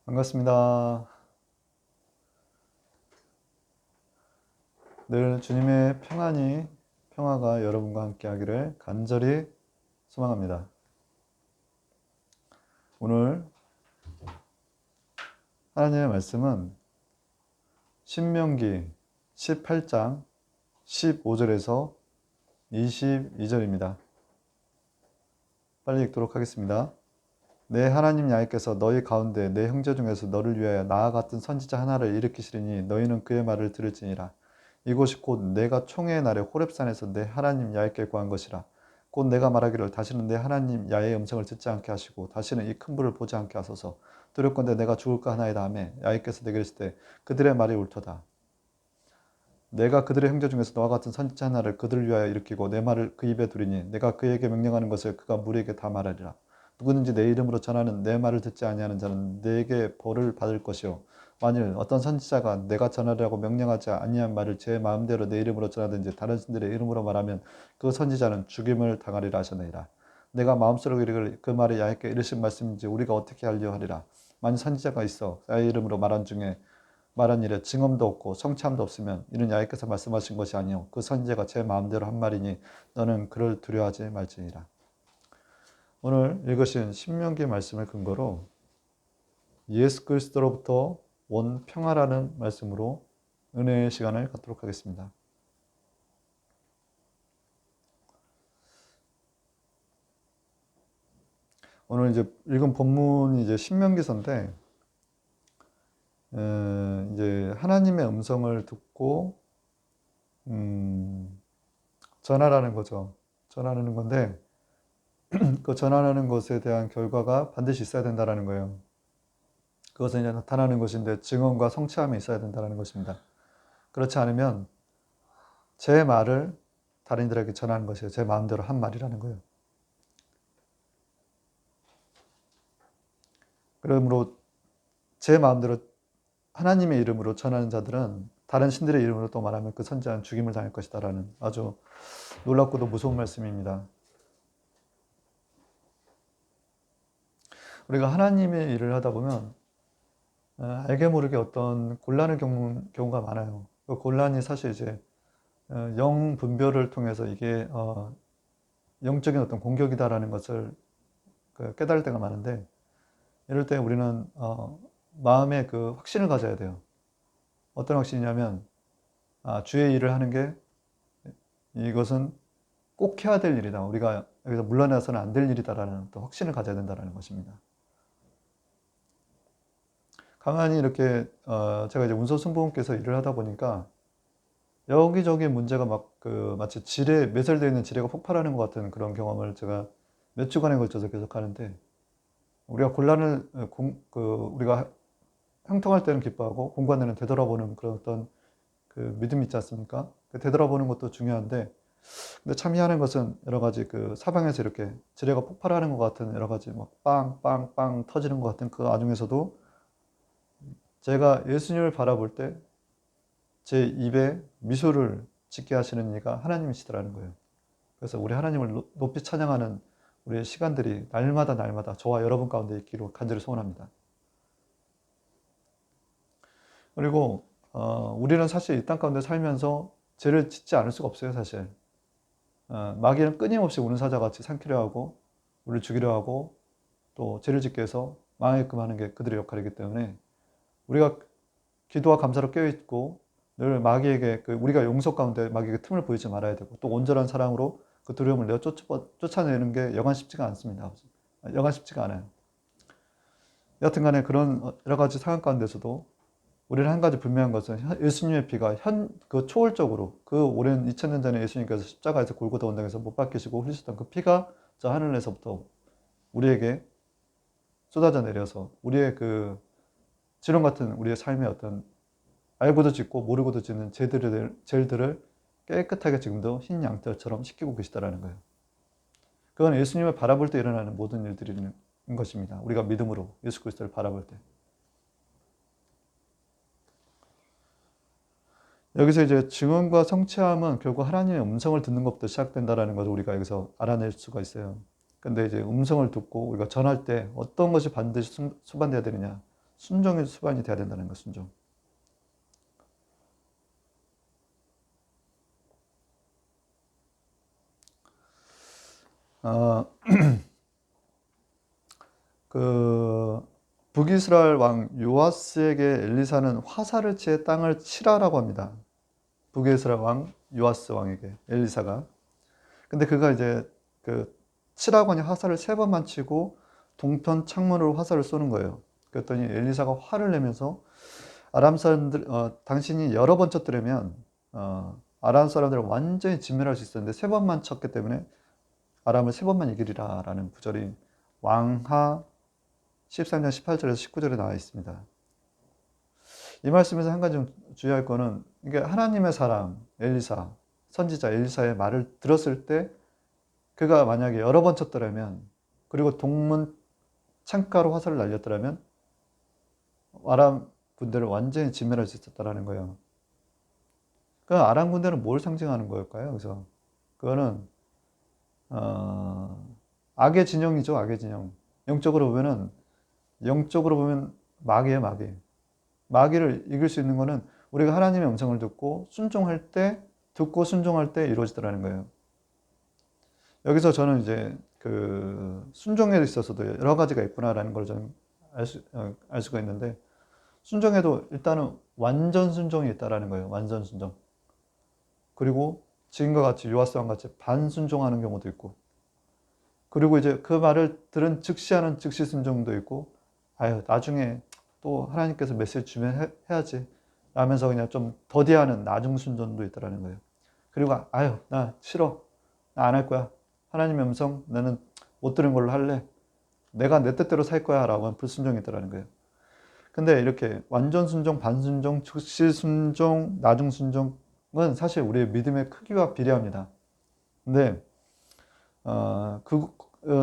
반갑습니다. 늘 주님의 평화가 여러분과 함께 하기를 간절히 소망합니다. 오늘 하나님의 말씀은 신명기 18장 15절에서 22절입니다. 빨리 읽도록 하겠습니다. 내 하나님 야훼께서 너희 가운데 내 형제 중에서 너를 위하여 나와 같은 선지자 하나를 일으키시리니 너희는 그의 말을 들을지니라. 이곳이 곧 내가 총회의 날에 호렙산에서 내 하나님 야훼께 구한 것이라. 곧 내가 말하기를 다시는 내 하나님 야훼의 음성을 듣지 않게 하시고 다시는 이 큰 불을 보지 않게 하소서. 두렵건대 내가 죽을까 하나이다 하매 야훼께서 내게 이르시되 그들의 말이 옳도다. 내가 그들의 형제 중에서 너와 같은 선지자 하나를 그들을 위하여 일으키고 내 말을 그 입에 두리니 내가 그에게 명령하는 것을 그가 무리에게 다 말하리라. 누구든지 내 이름으로 전하는 내 말을 듣지 아니하는 자는 내게 벌을 받을 것이요 만일 어떤 선지자가 내가 전하라고 명령하지 아니한 말을 제 마음대로 내 이름으로 전하든지 다른 신들의 이름으로 말하면 그 선지자는 죽임을 당하리라 하셨느니라. 내가 마음속으로 이르기를 그 말이 야훼께 이르신 말씀인지 우리가 어떻게 알려 하리라. 만일 선지자가 있어 야훼 이름으로 말한 일에 증언도 없고 성취함도 없으면 이는 야훼께서 말씀하신 것이 아니요 그 선지자가 제 마음대로 한 말이니 너는 그를 두려워하지 말지니라. 오늘 읽으신 신명기 말씀을 근거로 예수 그리스도로부터 온 평화라는 말씀으로 은혜의 시간을 갖도록 하겠습니다. 오늘 이제 읽은 본문이 이제 신명기서인데 이제 하나님의 음성을 듣고 전하라는 거죠. 전하는 건데 그 전하는 것에 대한 결과가 반드시 있어야 된다는 거예요. 그것은 이제 나타나는 것인데 증언과 성취함이 있어야 된다는 것입니다. 그렇지 않으면 제 말을 다른 이들에게 전하는 것이에요. 제 마음대로 한 말이라는 거예요. 그러므로 제 마음대로 하나님의 이름으로 전하는 자들은 다른 신들의 이름으로 또 말하면 그 선지자는 죽임을 당할 것이다라는 아주 놀랍고도 무서운 말씀입니다. 우리가 하나님의 일을 하다 보면 알게 모르게 어떤 곤란을 겪는 경우가 많아요. 그 곤란이 사실 이제 영 분별을 통해서 이게 영적인 어떤 공격이다라는 것을 깨달을 때가 많은데 이럴 때 우리는 마음에 그 확신을 가져야 돼요. 어떤 확신이냐면 주의 일을 하는 게 이것은 꼭 해야 될 일이다. 우리가 여기서 물러나서는 안 될 일이다라는 또 확신을 가져야 된다는 것입니다. 가만히 이렇게 제가 이제 운서승보원께서 일을 하다 보니까 여기저기 문제가 마치 매설되어 있는 지뢰가 폭발하는 것 같은 그런 경험을 제가 몇 주간에 걸쳐서 계속 하는데 우리가 우리가 형통할 때는 기뻐하고 공고한 때는 되돌아보는 그런 어떤 그 믿음이 있지 않습니까? 되돌아보는 것도 중요한데 근데 참 희한한 것은 여러 가지 그 사방에서 이렇게 지뢰가 폭발하는 것 같은 여러 가지 막 빵빵빵 터지는 것 같은 그 와중에서도 제가 예수님을 바라볼 때 제 입에 미소를 짓게 하시는 이가 하나님이시더라는 거예요. 그래서 우리 하나님을 높이 찬양하는 우리의 시간들이 날마다 저와 여러분 가운데 있기로 간절히 소원합니다. 그리고 우리는 사실 이 땅 가운데 살면서 죄를 짓지 않을 수가 없어요, 사실. 마귀는 끊임없이 우는 사자같이 삼키려 하고 우리를 죽이려 하고 또 죄를 짓게 해서 망하게끔 하는 게 그들의 역할이기 때문에 우리가 기도와 감사로 깨어있고 늘 마귀에게 우리가 용서 가운데 마귀에게 틈을 보이지 말아야 되고 또 온전한 사랑으로 그 두려움을 내어 쫓아내는 게 여간 쉽지가 않습니다. 여간 쉽지가 않아요. 여하튼 간에 그런 여러 가지 상황 가운데서도 우리는 한 가지 분명한 것은 예수님의 피가 초월적으로 그 오랜 2000년 전에 예수님께서 십자가에서 골고다 언덕에서 못 박히시고 흘리셨던 그 피가 저 하늘에서부터 우리에게 쏟아져 내려서 우리의 그 지렁 같은 우리의 삶의 어떤 알고도 짓고 모르고도 짓는 죄들을 깨끗하게 지금도 흰 양털처럼 씻기고 계시다라는 거예요. 그건 예수님을 바라볼 때 일어나는 모든 일들인 것입니다. 우리가 믿음으로 예수 그리스도를 바라볼 때. 여기서 이제 증언과 성취함은 결국 하나님의 음성을 듣는 것부터 시작된다라는 것을 우리가 여기서 알아낼 수가 있어요. 근데 이제 음성을 듣고 우리가 전할 때 어떤 것이 반드시 수반돼야 되느냐. 순종의 수반이 돼야 된다는 거, 순종. 어, 그 북이스라엘 왕 요아스에게 엘리사는 화살을 치에 땅을 치라라고 합니다. 북이스라엘 왕 요아스 왕에게 엘리사가. 근데 그가 이제 그 치라고 하니 화살을 3번만 치고 동편 창문으로 화살을 쏘는 거예요. 그랬더니 엘리사가 화를 내면서 아람 사람들, 당신이 여러 번 쳤더라면 아람 사람들을 완전히 진멸할 수 있었는데 3번만 쳤기 때문에 아람을 3번만 이기리라 라는 구절이 왕하 13장 18절에서 19절에 나와 있습니다. 이 말씀에서 한 가지 좀 주의할 거는 이게 하나님의 사람 엘리사, 선지자 엘리사의 말을 들었을 때 그가 만약에 여러 번 쳤더라면, 그리고 동문 창가로 화살을 날렸더라면 아람 군대를 완전히 진멸할 수 있었다라는 거예요. 그 아람 군대는 뭘 상징하는 걸까요? 그래서 그거는 악의 진영이죠, 악의 진영. 영적으로 보면 마귀예요, 마귀. 마귀를 이길 수 있는 거는 우리가 하나님의 음성을 듣고 순종할 때, 듣고 순종할 때 이루어지더라는 거예요. 여기서 저는 이제 그 순종에 있어서도 여러 가지가 있구나라는 걸 좀 알 수가 있는데, 순종에도 일단은 완전 순종이 있다라는 거예요. 완전 순종. 그리고 지금과 같이 요아스 왕 같이 반순종하는 경우도 있고, 그리고 이제 그 말을 들은 즉시 하는 즉시 순종도 있고, 아유 나중에 또 하나님께서 메시지 주면 해야지 라면서 그냥 좀 더디하는 나중 순종도 있다라는 거예요. 그리고 아유 나 싫어, 나 안 할 거야, 하나님의 음성 나는 못 들은 걸로 할래, 내가 내 뜻대로 살 거야 라고 하는 불순종이 있다라는 거예요. 근데 이렇게 완전 순종, 반순종, 즉시 순종, 나중 순종은 사실 우리의 믿음의 크기와 비례합니다. 근데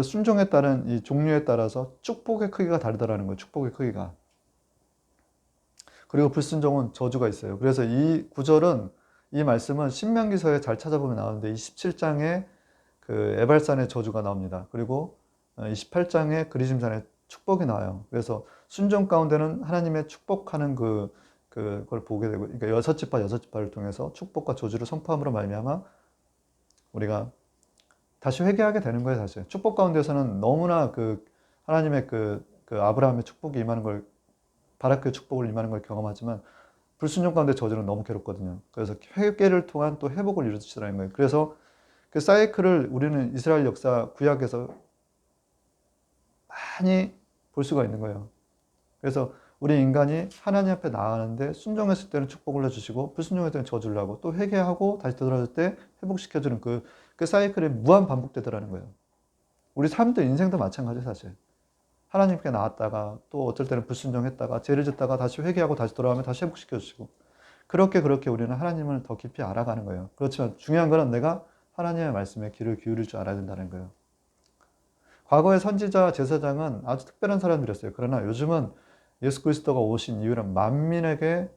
순종에 따른 이 종류에 따라서 축복의 크기가 다르다라는 거예요. 축복의 크기가. 그리고 불순종은 저주가 있어요. 그래서 이 구절은, 이 말씀은 신명기서에 잘 찾아보면 나오는데 27장에 그 에발산의 저주가 나옵니다. 그리고 28장에 그리심산의 축복이 나와요. 그래서 순종 가운데는 하나님의 축복하는 그걸 보게 되고, 그러니까 6지파를 통해서 축복과 저주를 선포함으로 말미암아 우리가 다시 회개하게 되는 거예요, 사실. 축복 가운데서는 너무나 하나님의 아브라함의 축복이 임하는 걸, 바라크의 축복을 임하는 걸 경험하지만, 불순종 가운데 저주는 너무 괴롭거든요. 그래서 회개를 통한 또 회복을 이루시라는 거예요. 그래서 그 사이클을 우리는 이스라엘 역사 구약에서 많이 볼 수가 있는 거예요. 그래서 우리 인간이 하나님 앞에 나가는데 순종했을 때는 축복을 해주시고, 불순종했을 때는 저주를 하고, 또 회개하고 다시 되돌아올 때 회복시켜주는 그 사이클이 무한 반복되더라는 거예요. 우리 삶도, 인생도 마찬가지예요, 사실. 하나님께 나왔다가 또 어떨 때는 불순종했다가 죄를 짓다가 다시 회개하고 다시 돌아오면 다시 회복시켜주시고, 그렇게 우리는 하나님을 더 깊이 알아가는 거예요. 그렇지만 중요한 거는 내가 하나님의 말씀에 귀를 기울일 줄 알아야 된다는 거예요. 과거의 선지자, 제사장은 아주 특별한 사람들이었어요. 그러나 요즘은 예수 그리스도가 오신 이유는 만민에게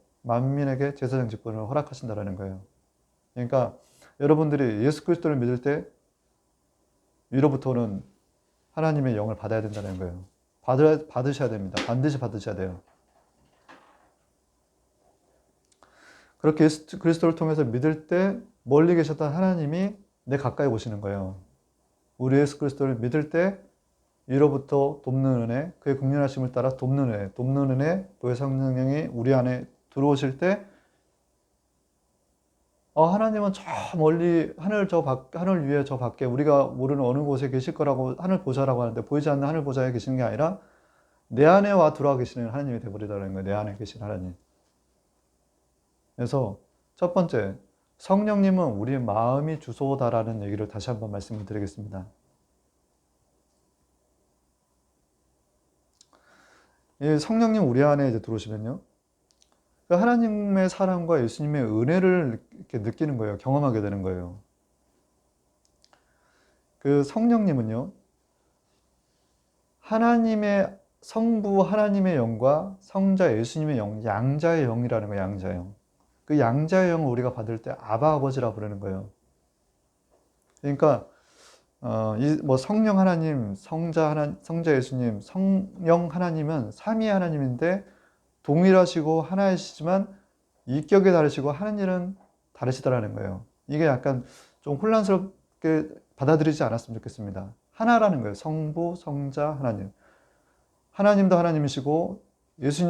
제사장 직분을 허락하신다는 거예요. 그러니까 여러분들이 예수 그리스도를 믿을 때 위로부터는 하나님의 영을 받아야 된다는 거예요. 받으셔야 됩니다. 반드시 받으셔야 돼요. 그렇게 예수 그리스도를 통해서 믿을 때 멀리 계셨던 하나님이 내 가까이 오시는 거예요. 우리 예수 그리스도를 믿을 때 위로부터 돕는 은혜, 그의 국률하심을 따라 돕는 은혜, 또의 성령이 우리 안에 들어오실 때, 하나님은 저 멀리 하늘 위에 저 밖에 우리가 모르는 어느 곳에 계실 거라고 하늘 보좌라고 하는데, 보이지 않는 하늘 보좌에 계시는 게 아니라 내 안에 와 들어와 계시는 하나님이 되어버리다는 거예요. 내 안에 계신 하나님. 그래서 첫 번째, 성령님은 우리의 마음이 주소다라는 얘기를 다시 한번 말씀을 드리겠습니다. 이 성령님 우리 안에 이제 들어오시면요, 하나님의 사랑과 예수님의 은혜를 이렇게 느끼는 거예요. 경험하게 되는 거예요. 그 성령님은요, 하나님의 성부 하나님의 영과 성자 예수님의 영, 양자의 영이라는 거예요. 양자의 영. 그 양자의 영을 우리가 받을 때 아바 아버지라 부르는 거예요. 그러니까 뭐 성령 하나님, 성자 예수님, 성령 하나님은 삼위 하나님인데 동일하시고 하나이시지만 인격이 다르시고 하는 일은 다르시다라는 거예요. 이게 약간 좀 혼란스럽게 받아들이지 않았으면 좋겠습니다. 하나라는 거예요. 성부, 성자, 하나님. 하나님도 하나님이시고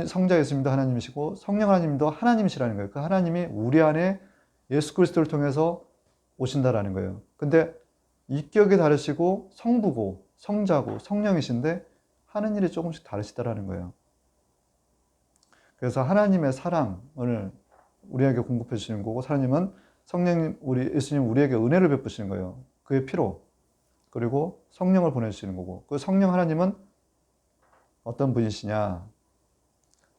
성자 예수님도 하나님이시고 성령 하나님도 하나님이시라는 거예요. 그 하나님이 우리 안에 예수 그리스도를 통해서 오신다라는 거예요. 근데 인격이 다르시고 성부고 성자고 성령이신데 하는 일이 조금씩 다르시다라는 거예요. 그래서 하나님의 사랑을 우리에게 공급해 주시는 거고, 하나님은 성령님, 예수님 우리에게 은혜를 베푸시는 거예요. 그의 피로. 그리고 성령을 보내주시는 거고, 그 성령 하나님은 어떤 분이시냐?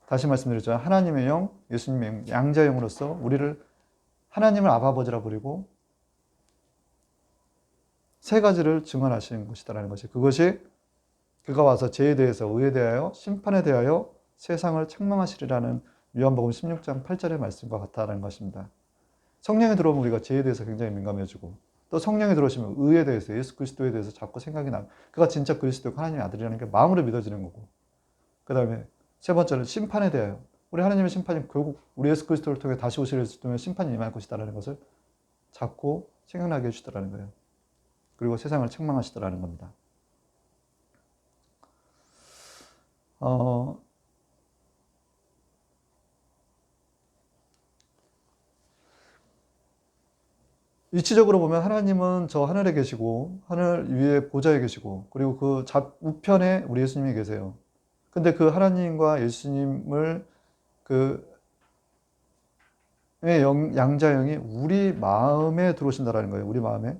다시 말씀드렸죠. 하나님의 영, 예수님의 영, 양자의 영으로서 우리를 하나님을 아버지라 부르고 세 가지를 증언하시는 것이다라는 것이, 그것이 그가 와서 죄에 대해서, 의에 대하여, 심판에 대하여 세상을 책망하시리라는 요한복음 16장 8절의 말씀과 같다는 것입니다. 성령이 들어오면 우리가 죄에 대해서 굉장히 민감해지고, 또 성령이 들어오시면 의에 대해서, 예수 그리스도에 대해서 자꾸 생각이 나고, 그가 진짜 그리스도가 하나님의 아들이라는 게 마음으로 믿어지는 거고, 그 다음에 세 번째는 심판에 대하여, 우리 하나님의 심판이 결국 우리 예수 그리스도를 통해 다시 오실 예수 통해 심판이 임할 것이다라는 것을 자꾸 생각나게 해주시더라는 거예요. 그리고 세상을 책망하시더라는 겁니다. 이치적으로 보면 하나님은 저 하늘에 계시고 하늘 위에 보좌에 계시고, 그리고 그 우편에 우리 예수님이 계세요. 근데 그 하나님과 예수님을 양자영이 우리 마음에 들어오신다라는 거예요. 우리 마음에.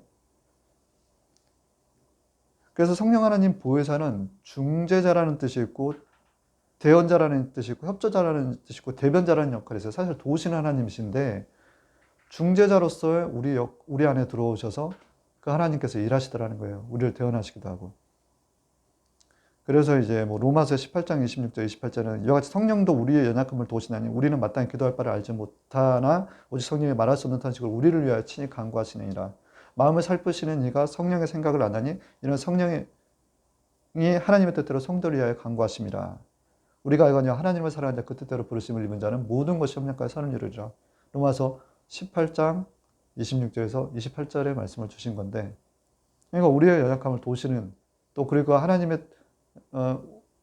그래서 성령 하나님 보혜사는 중재자라는 뜻이 있고, 대언자라는 뜻이 있고, 협조자라는 뜻이 있고, 대변자라는 역할이 있어요. 사실 도우시는 하나님이신데 중재자로서 우리 안에 들어오셔서 그 하나님께서 일하시더라는 거예요. 우리를 대언하시기도 하고. 그래서 이제 뭐 로마서 18장 26절 28절은 이와 같이 성령도 우리의 연약함을 도우시나니 우리는 마땅히 기도할 바를 알지 못하나 오직 성령이 말할 수 없는 탄식을 우리를 위하여 친히 간구하시느니라. 마음을 살피시는 이가 성령의 생각을 아나니 이는 성령이 하나님의 뜻대로 성도를 위하여 간구하심이라. 우리가 알거니와 하나님을 사랑하는 자 그 뜻대로 부르심을 입은 자는 모든 것이 협력하여 선을 이루리라. 로마서 18장 26절에서 28절의 말씀을 주신 건데, 그러니까 우리의 연약함을 도우시는, 또 그리고 하나님의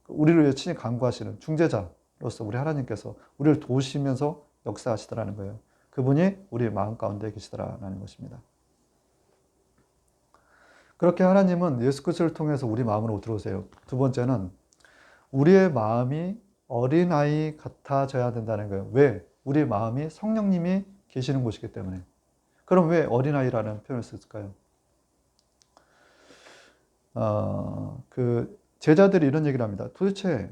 우리를 위해 친히 간구하시는 중재자로서 우리 하나님께서 우리를 도우시면서 역사하시더라는 거예요. 그분이 우리의 마음 가운데 계시더라는 것입니다. 그렇게 하나님은 예수 그리스도를 통해서 우리 마음으로 들어오세요. 두 번째는 우리의 마음이 어린아이 같아져야 된다는 거예요. 왜? 우리 마음이 성령님이 계시는 곳이기 때문에. 그럼 왜 어린아이라는 표현을 썼을까요? 제자들이 이런 얘기를 합니다. 도대체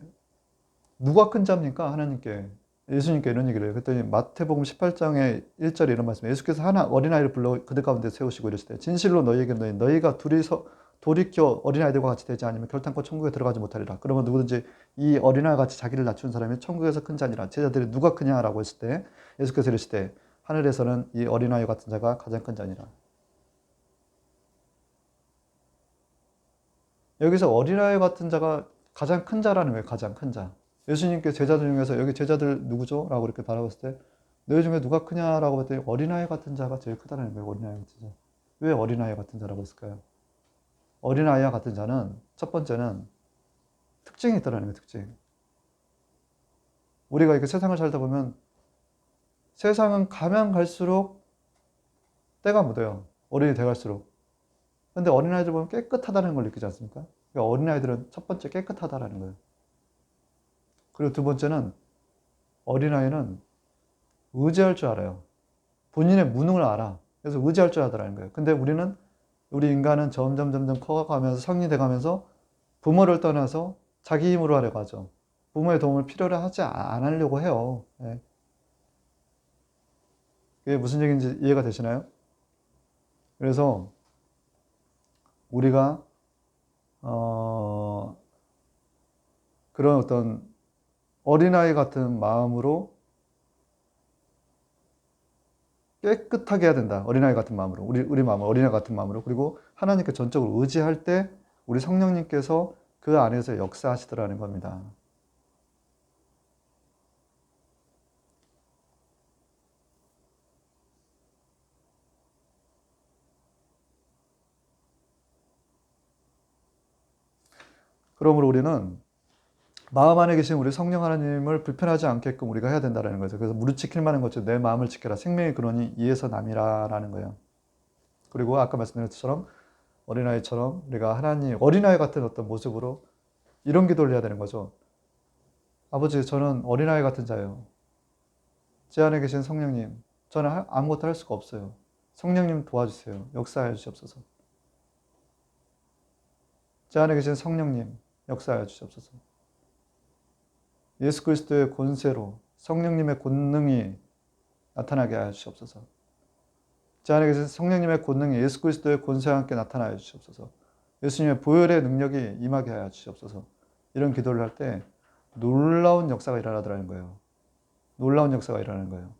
누가 큰 자입니까? 하나님께, 예수님께 이런 얘기를 해요. 그랬더니 마태복음 18장의 1절에 이런 말씀, 예수께서 하나 어린아이를 불러 그들 가운데 세우시고 이르시되 진실로 너희에게 너희가 둘이서 돌이켜 어린아이들과 같이 되지 않으면 결탄코 천국에 들어가지 못하리라. 그러면 누구든지 이 어린아이와 같이 자기를 낮추는 사람이 천국에서 큰 자니라. 제자들이 누가 크냐라고 했을 때 예수께서 이르시되 하늘에서는 이 어린아이 같은 자가 가장 큰 자니라. 여기서 어린아이 같은 자가 가장 큰 자라는 거예요. 가장 큰 자. 예수님께 제자들 중에서 여기 제자들 누구죠? 라고 이렇게 바라봤을 때 너희 중에 누가 크냐라고 봤더니 어린아이 같은 자가 제일 크다는 거예요. 어린아이 같은 자. 왜 어린아이 같은 자라고 했을까요? 어린아이와 같은 자는 첫 번째는 특징이 있다는 거예요. 특징. 우리가 이렇게 세상을 살다 보면 세상은 가면 갈수록 때가 묻어요. 어른이 돼갈수록. 근데 어린아이들 보면 깨끗하다는 걸 느끼지 않습니까? 그러니까 어린아이들은 첫 번째 깨끗하다라는 거예요. 그리고 두 번째는 어린아이는 의지할 줄 알아요. 본인의 무능을 알아. 그래서 의지할 줄 알더라는 거예요. 근데 우리 인간은 점점 커가면서 성인이 돼가면서 부모를 떠나서 자기 힘으로 하려고 하죠. 부모의 도움을 필요로 하지 안 하려고 해요. 네. 그게 무슨 얘기인지 이해가 되시나요? 그래서 우리가 그런 어떤 어린아이 같은 마음으로 깨끗하게 해야 된다. 어린아이 같은 마음으로. 우리 마음을 어린아이 같은 마음으로. 그리고 하나님께 전적으로 의지할 때 우리 성령님께서 그 안에서 역사하시더라는 겁니다. 그러므로 우리는 마음 안에 계신 우리 성령 하나님을 불편하지 않게끔 우리가 해야 된다는 거죠. 그래서 무릇 지킬 만한 것처럼 내 마음을 지켜라. 생명의 근원이 이에서 남이라라는 거예요. 그리고 아까 말씀드린 것처럼 어린아이처럼 우리가 하나님, 어린아이 같은 어떤 모습으로 이런 기도를 해야 되는 거죠. 아버지, 저는 어린아이 같은 자예요. 제 안에 계신 성령님, 저는 아무것도 할 수가 없어요. 성령님 도와주세요. 역사해 주시옵소서. 제 안에 계신 성령님, 역사해 주시옵소서. 예수 그리스도의 권세로 성령님의 권능이 나타나게 하여 주시옵소서. 제 안에 계신 성령님의 권능이 예수 그리스도의 권세와 함께 나타나여 주시옵소서. 예수님의 보혈의 능력이 임하게 하여 주시옵소서. 이런 기도를 할 때 놀라운 역사가 일어나더라는 거예요. 놀라운 역사가 일어나는 거예요.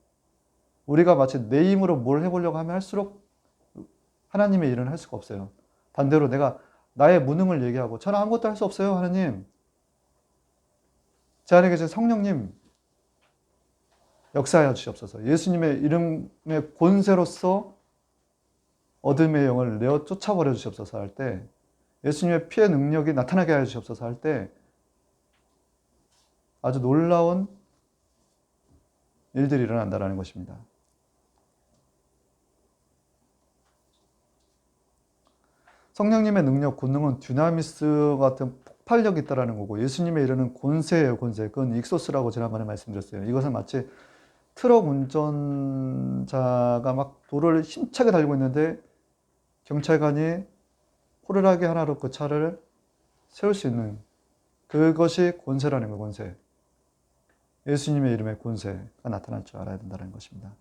우리가 마치 내 힘으로 뭘 해보려고 하면 할수록 하나님의 일은 할 수가 없어요. 반대로 내가 나의 무능을 얘기하고 저는 아무것도 할 수 없어요, 하나님. 제 안에 계신 성령님 역사하여 주시옵소서. 예수님의 이름의 권세로서 어둠의 영을 내어 쫓아버려 주시옵소서 할 때, 예수님의 피의 능력이 나타나게 하여 주시옵소서 할 때 아주 놀라운 일들이 일어난다는 것입니다. 성령님의 능력, 권능은 dynamis 같은 폭발력이 있다는 거고, 예수님의 이르는 권세예요, 권세. 그건 익소스라고 지난번에 말씀드렸어요. 이것은 마치 트럭 운전자가 막 도로를 힘차게 달리고 있는데 경찰관이 호루라기 하나로 그 차를 세울 수 있는, 그것이 권세라는 거예요, 권세. 예수님의 이름의 권세가 나타날 줄 알아야 된다는 것입니다.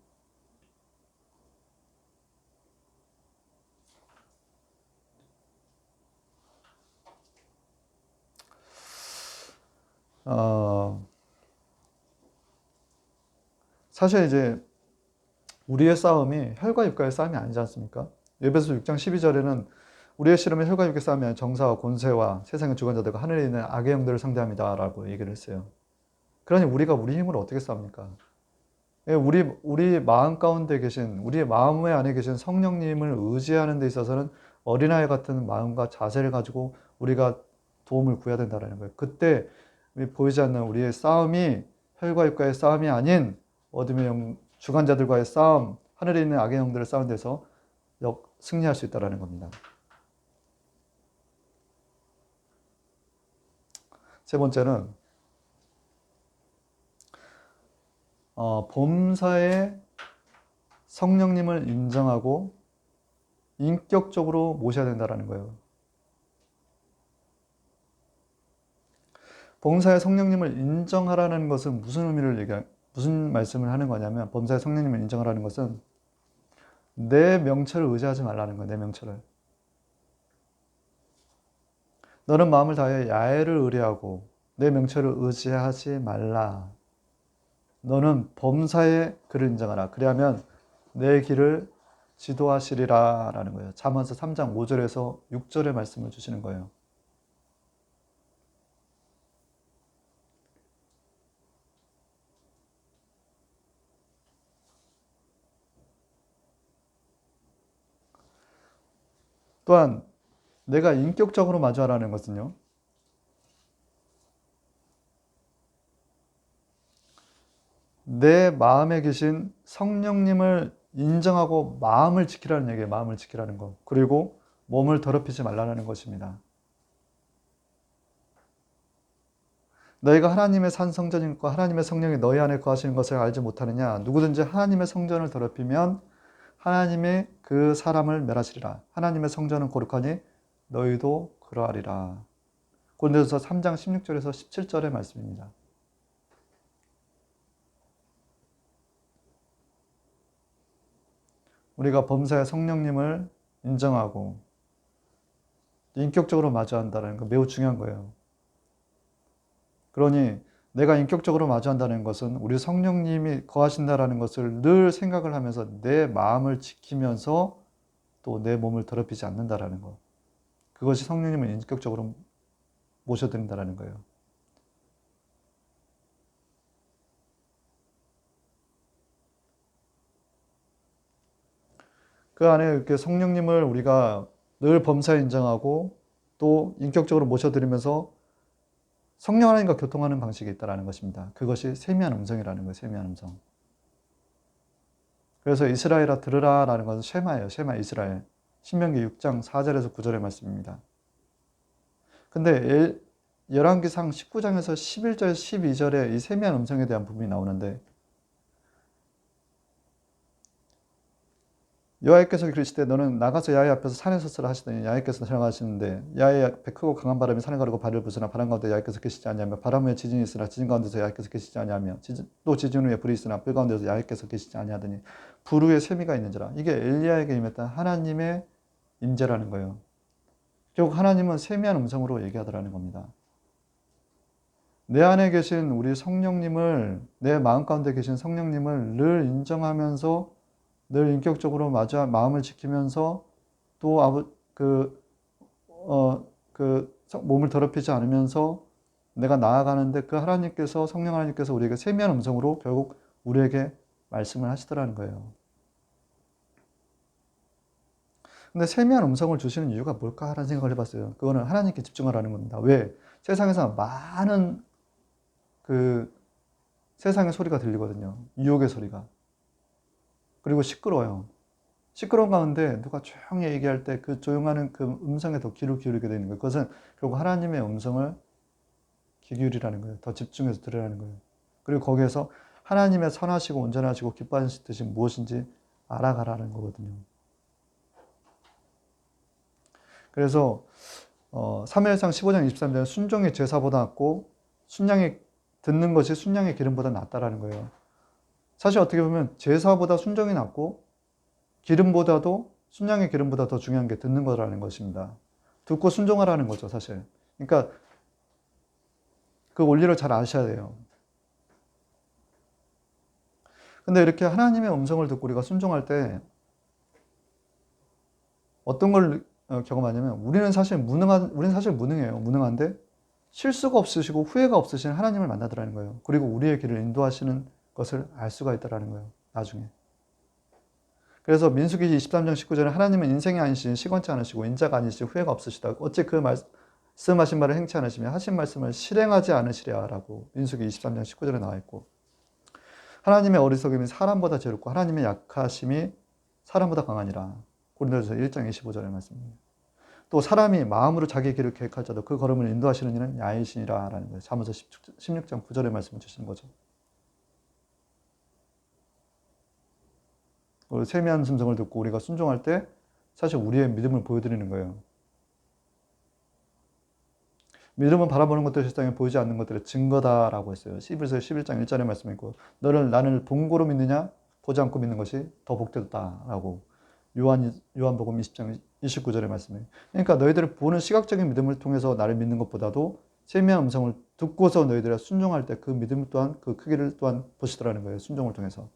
사실 이제 우리의 싸움이 혈과 육과의 싸움이 아니지 않습니까? 에베소 6장 12절에는 우리의 씨름은 혈과 육의 싸움이 아니라 정사와 권세와 세상의 주관자들과 하늘에 있는 악의 영들을 상대합니다 라고 얘기를 했어요. 그러니 우리가 우리 힘으로 어떻게 싸웁니까? 우리 마음 가운데 계신, 우리의 마음의 안에 계신 성령님을 의지하는 데 있어서는 어린아이 같은 마음과 자세를 가지고 우리가 도움을 구해야 된다는 거예요. 그때 보이지 않는 우리의 싸움이 혈과 육과의 싸움이 아닌 어둠의 영, 주관자들과의 싸움, 하늘에 있는 악의 영들을 싸운 데서 승리할 수 있다는 겁니다. 세 번째는 범사에 성령님을 인정하고 인격적으로 모셔야 된다는 거예요. 범사에 성령님을 인정하라는 것은 무슨 말씀을 하는 거냐면, 범사에 성령님을 인정하라는 것은 내 명철을 의지하지 말라는 거예요. 내 명철을. 너는 마음을 다해 야훼를 의뢰하고 내 명철을 의지하지 말라. 너는 범사에 그를 인정하라. 그리하면 내 길을 지도하시리라 라는 거예요. 잠언서 3장 5절에서 6절의 말씀을 주시는 거예요. 또한 내가 인격적으로 마주하라는 것은요, 내 마음에 계신 성령님을 인정하고 마음을 지키라는 얘기예요. 마음을 지키라는 거. 그리고 몸을 더럽히지 말라는 것입니다. 너희가 하나님의 산 성전이고 하나님의 성령이 너희 안에 거하시는 것을 알지 못하느냐? 누구든지 하나님의 성전을 더럽히면 하나님의 그 사람을 멸하시리라. 하나님의 성전은 거룩하니 너희도 그러하리라. 고린도전서 3장 16절에서 17절의 말씀입니다. 우리가 범사의 성령님을 인정하고 인격적으로 마주한다는 거 매우 중요한 거예요. 그러니 내가 인격적으로 마주한다는 것은 우리 성령님이 거하신다라는 것을 늘 생각을 하면서 내 마음을 지키면서 또 내 몸을 더럽히지 않는다라는 것. 그것이 성령님을 인격적으로 모셔드린다라는 거예요. 그 안에 이렇게 성령님을 우리가 늘 범사에 인정하고 또 인격적으로 모셔드리면서 성령 하나님과 교통하는 방식이 있다는 것입니다. 그것이 세미한 음성이라는 거예요. 세미한 음성. 그래서 이스라엘아 들으라라는 것은 쉐마예요. 쉐마 이스라엘. 신명기 6장 4절에서 9절의 말씀입니다. 근데 열왕기상 19장에서 11절, 12절에 이 세미한 음성에 대한 부분이 나오는데 여호와께서 그러시되 너는 나가서 야훼 앞에서 산에 섰으라 하시더니 야훼께서 지나가시는데 야훼 앞에 크고 강한 바람이 산을 가르고 발을 부수나 바람 가운데 야훼께서 계시지 아니하며 바람 후에 지진이 있으나 지진 가운데서 야훼께서 계시지 아니하며 또 지진 후에 불이 있으나 불 가운데서 야훼께서 계시지 아니하더니 불 후에 세미가 있는지라. 이게 엘리야에게 임했던 하나님의 임재라는 거예요. 결국 하나님은 세미한 음성으로 얘기하더라는 겁니다. 내 안에 계신 우리 성령님을, 내 마음 가운데 계신 성령님을 늘 인정하면서 늘 인격적으로 마음을 지키면서 또 몸을 더럽히지 않으면서 내가 나아가는데 그 하나님께서, 성령 하나님께서 우리에게 세미한 음성으로 결국 우리에게 말씀을 하시더라는 거예요. 근데 세미한 음성을 주시는 이유가 뭘까 하는 생각을 해봤어요. 그거는 하나님께 집중하라는 겁니다. 왜? 세상에서 많은 세상의 소리가 들리거든요. 유혹의 소리가. 그리고 시끄러워요. 시끄러운 가운데 누가 조용히 얘기할 때 그 조용하는 그 음성에 더 귀를 기울이게 되는 거예요. 그것은 결국 하나님의 음성을 귀 기울이라는 거예요. 더 집중해서 들으라는 거예요. 그리고 거기에서 하나님의 선하시고 온전하시고 기뻐하신 뜻이 무엇인지 알아가라는 거거든요. 그래서 사무엘상 15장 23절에 순종이 제사보다 낫고 듣는 것이 순양의 기름보다 낫다라는 거예요. 사실 어떻게 보면 제사보다 순종이 낫고 기름보다도 순양의 기름보다 더 중요한 게 듣는 거라는 것입니다. 듣고 순종하라는 거죠, 사실. 그러니까 그 원리를 잘 아셔야 돼요. 근데 이렇게 하나님의 음성을 듣고 우리가 순종할 때 어떤 걸 경험하냐면 우리는 사실 무능해요. 무능한데 실수가 없으시고 후회가 없으신 하나님을 만나더라는 거예요. 그리고 우리의 길을 인도하시는 것을 알 수가 있다는 거예요. 나중에. 그래서 민수기 23장 19절에 하나님은 인생이 아니시니 시건치 않으시고 인자가 아니시고 후회가 없으시다. 어찌 그 말씀하신 말을 행치 않으시며 하신 말씀을 실행하지 않으시랴라고 민수기 23장 19절에 나와 있고, 하나님의 어리석음이 사람보다 제롭고 하나님의 약하심이 사람보다 강하니라. 고린도전서 1장 25절의 말씀입니다. 또 사람이 마음으로 자기 길을 계획할지라도 그 걸음을 인도하시는 이는 야훼시니라라는 거예요. 잠언서 16장 9절의 말씀을 주시는 거죠. 세미한 음성을 듣고 우리가 순종할 때 사실 우리의 믿음을 보여드리는 거예요. 믿음은 바라보는 것들 세상에 보이지 않는 것들의 증거다라고 했어요. 히브리서 11장 1절의 말씀이 있고, 나를 본고로 믿느냐 보지 않고 믿는 것이 더 복되다라고 요한복음 20장 29절의 말씀이에요. 그러니까 너희들을 보는 시각적인 믿음을 통해서 나를 믿는 것보다도 세미한 음성을 듣고서 너희들이 순종할 때 그 믿음 또한 그 크기를 또한 보시더라는 거예요. 순종을 통해서.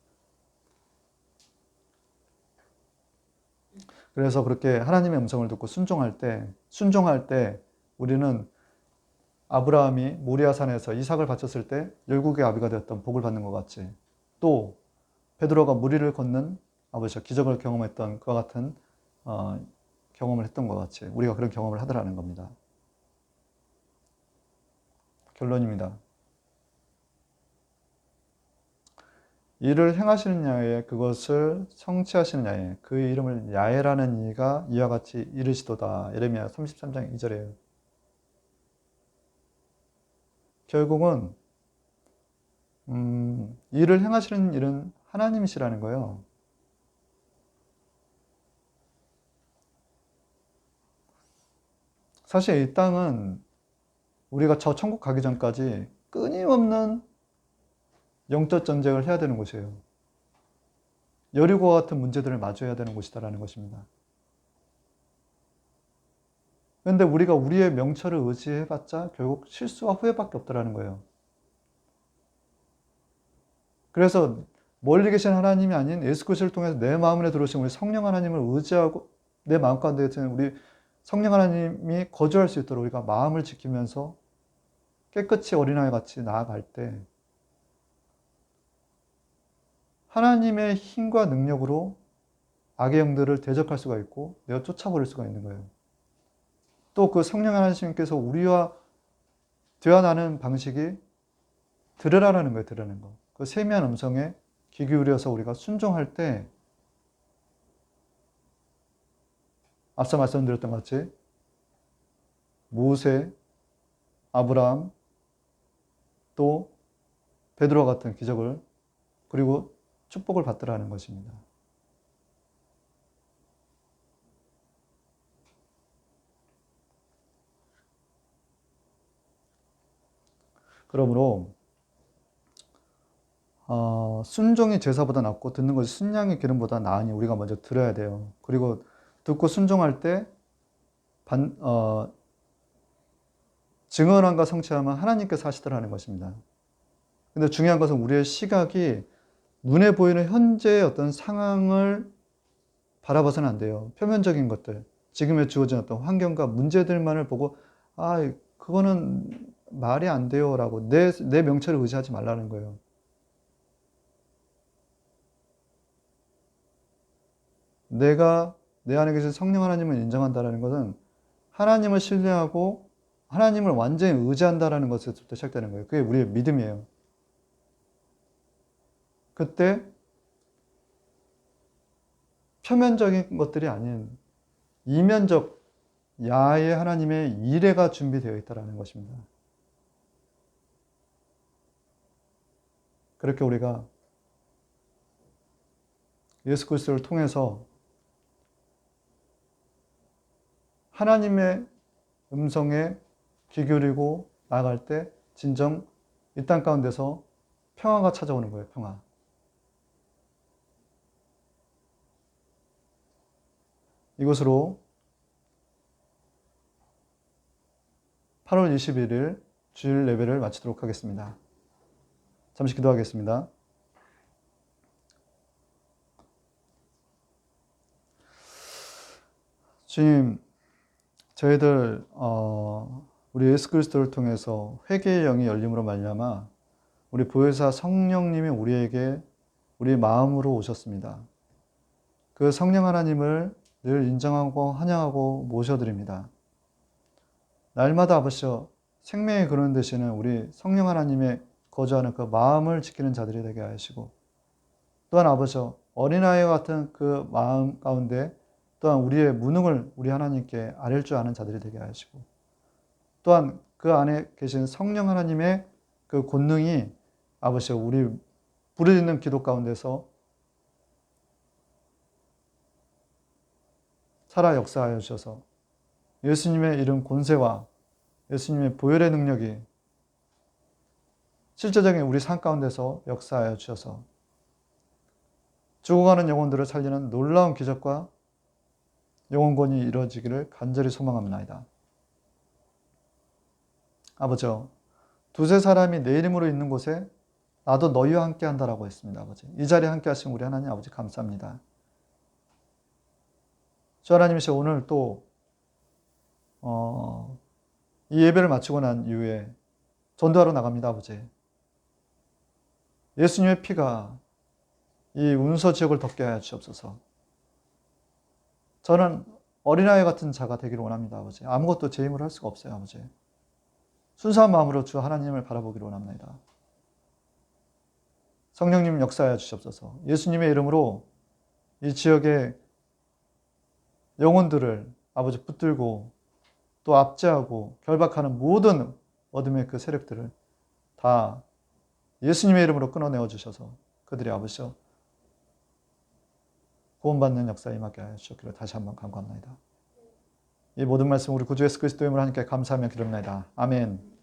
그래서 그렇게 하나님의 음성을 듣고 순종할 때 우리는 아브라함이 모리아산에서 이삭을 바쳤을 때 열국의 아비가 되었던 복을 받는 것 같이, 또 베드로가 무리를 걷는 기적을 경험했던 그와 같은 경험을 했던 것 같이 우리가 그런 경험을 하더라는 겁니다. 결론입니다. 이를 행하시는 야에 그것을 성취하시는 야에 그 이름을 야에라는 이가 이와 같이 이르시도다. 예레미야 33장 2절이에요. 결국은 일을 행하시는 일은 하나님이시라는 거예요. 사실 이 땅은 우리가 저 천국 가기 전까지 끊임없는 영적 전쟁을 해야 되는 곳이에요. 여리고와 같은 문제들을 마주해야 되는 곳이다라는 것입니다. 그런데 우리가 우리의 명철을 의지해봤자 결국 실수와 후회밖에 없다라는 거예요. 그래서 멀리 계신 하나님이 아닌 예수 그리스도를 통해서 내 마음에 들어오신 우리 성령 하나님을 의지하고 내 마음 가운데 우리 성령 하나님이 거주할 수 있도록 우리가 마음을 지키면서 깨끗이 어린아이 같이 나아갈 때 하나님의 힘과 능력으로 악의 영들을 대적할 수가 있고 내가 쫓아버릴 수가 있는 거예요. 또 그 성령 하나님께서 우리와 대화하는 방식이 들으라는 거예요. 들으라는 거. 그 세미한 음성에 귀 기울여서 우리가 순종할 때 앞서 말씀드렸던 것 같이 모세, 아브라함, 또 베드로 같은 기적을 그리고 축복을 받더라는 것입니다. 그러므로 순종이 제사보다 낫고 듣는 것이 순양의 기름보다 나으니 우리가 먼저 들어야 돼요. 그리고 듣고 순종할 때 증언함과 성취함은 하나님께서 하시더라는 것입니다. 근데 중요한 것은 우리의 시각이 눈에 보이는 현재의 어떤 상황을 바라봐서는 안 돼요. 표면적인 것들, 지금에 주어진 어떤 환경과 문제들만을 보고 그거는 말이 안 돼요 라고 내 명철을 의지하지 말라는 거예요. 내가 내 안에 계신 성령 하나님을 인정한다는 것은 하나님을 신뢰하고 하나님을 완전히 의지한다는 것에서부터 시작되는 거예요. 그게 우리의 믿음이에요. 그때 표면적인 것들이 아닌 이면적 야의 하나님의 이레가 준비되어 있다는 것입니다. 그렇게 우리가 예수 그리스도를 통해서 하나님의 음성에 귀 기울이고 나아갈 때 진정 이 땅 가운데서 평화가 찾아오는 거예요. 평화. 이것으로 8월 21일 주일 예배를 마치도록 하겠습니다. 잠시 기도하겠습니다. 주님, 저희들 우리 예수 그리스도를 통해서 회개의 영이 열림으로 말미암아 우리 보혜사 성령님이 우리에게 우리 마음으로 오셨습니다. 그 성령 하나님을 늘 인정하고 환영하고 모셔드립니다. 날마다 아버지여 생명의 근원 되시는 우리 성령 하나님의 거주하는 그 마음을 지키는 자들이 되게 하시고 또한 아버지여 어린아이와 같은 그 마음 가운데 또한 우리의 무능을 우리 하나님께 아릴 줄 아는 자들이 되게 하시고 또한 그 안에 계신 성령 하나님의 그 권능이 아버지여 우리 부르짖는 기도 가운데서 살아 역사하여 주셔서 예수님의 이름 권세와 예수님의 보혈의 능력이 실제적인 우리 삶 가운데서 역사하여 주셔서 죽어가는 영혼들을 살리는 놀라운 기적과 영혼권이 이루어지기를 간절히 소망합니다. 아버지요, 두세 사람이 내 이름으로 있는 곳에 나도 너희와 함께 한다라고 했습니다. 아버지, 이 자리에 함께 하신 우리 하나님 아버지 감사합니다. 주 하나님이시여 오늘 또 이 예배를 마치고 난 이후에 전도하러 나갑니다. 아버지, 예수님의 피가 이 운서 지역을 덮게 하여 주옵소서. 저는 어린아이 같은 자가 되기를 원합니다. 아버지, 아무것도 제 힘으로 할 수가 없어요. 아버지, 순수한 마음으로 주 하나님을 바라보기를 원합니다. 성령님 역사하여 주옵소서. 예수님의 이름으로 이 지역의 영혼들을 아버지 붙들고 또 압제하고 결박하는 모든 어둠의 그 세력들을 다 예수님의 이름으로 끊어내어 주셔서 그들이 아버지여 구원받는 역사에 임하게 하여 주시기를 다시 한번 간구합니다. 이 모든 말씀 우리 구주 예수 그리스도의 이름으로 하나님께 감사하며 기도합니다. 아멘.